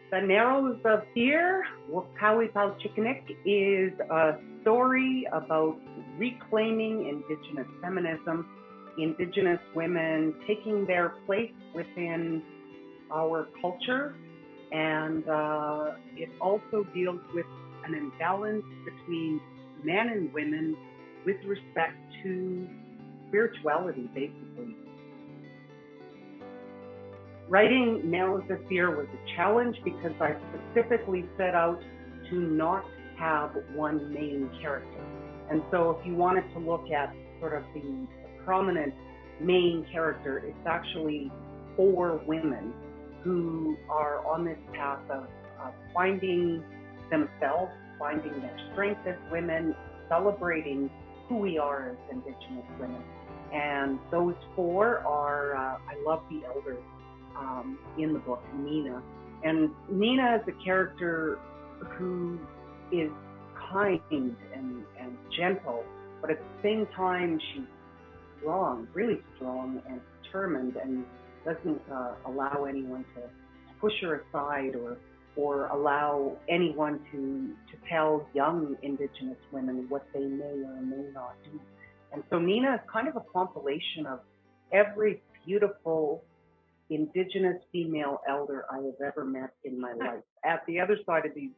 The Narrows of Fear, Wapawikoscikanik, is a story about reclaiming Indigenous feminism, Indigenous women taking their place within our culture, and it also deals with an imbalance between men and women with respect to spirituality, basically. Writing Narrows of Fear was a challenge because I specifically set out to not have one main character. And so if you wanted to look at sort of the prominent main character, it's actually 4 women who are on this path of finding themselves, finding their strength as women, celebrating who we are as Indigenous women. And those 4 are, I love the elders in the book, Nina. And Nina is a character who is kind and gentle, but at the same time, she's strong, really strong and determined, and doesn't allow anyone to push her aside or allow anyone to tell young Indigenous women what they may or may not do. And so Nina is kind of a compilation of every beautiful Indigenous female elder I have ever met in my life. At the other side of these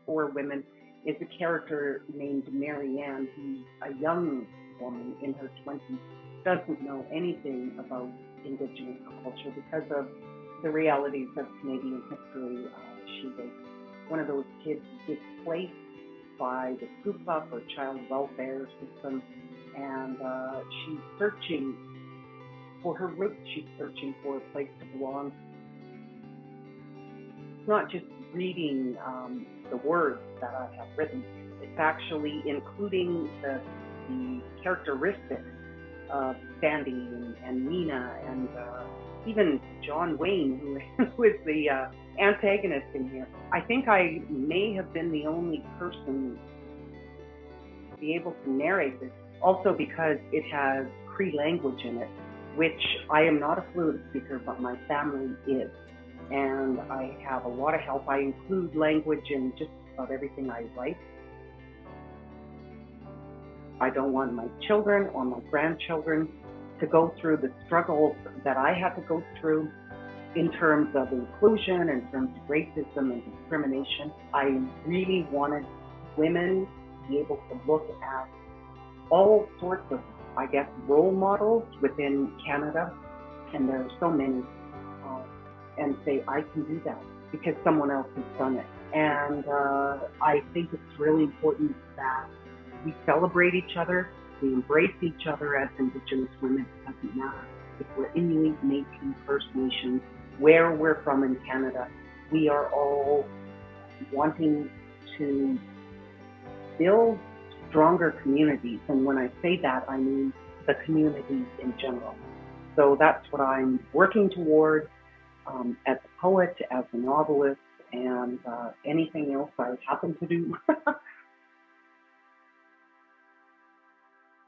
4 women is a character named Marianne, who's a young woman in her 20s, doesn't know anything about Indigenous culture because of the realities of Canadian history. She was one of those kids displaced by the scoop-up or child welfare system, and she's searching for her roots. She's searching for a place to belong. It's not just reading the words that I have written, it's actually including the characteristics of Sandy and Nina and even John Wayne, who is the antagonist in here. I think I may have been the only person to be able to narrate this, also because it has Cree language in it, which I am not a fluent speaker, but my family is. And I have a lot of help. I include language in just about everything I write. I don't want my children or my grandchildren to go through the struggles that I had to go through in terms of inclusion, in terms of racism and discrimination. I really wanted women to be able to look at all sorts of, I guess, role models within Canada, and there are so many, and say, I can do that because someone else has done it. And I think it's really important that we celebrate each other, we embrace each other as Indigenous women. It doesn't matter if we're Inuit, Métis, First Nations, where we're from in Canada. We are all wanting to build stronger communities. And when I say that, I mean the communities in general. So that's what I'm working toward as a poet, as a novelist, and anything else I happen to do.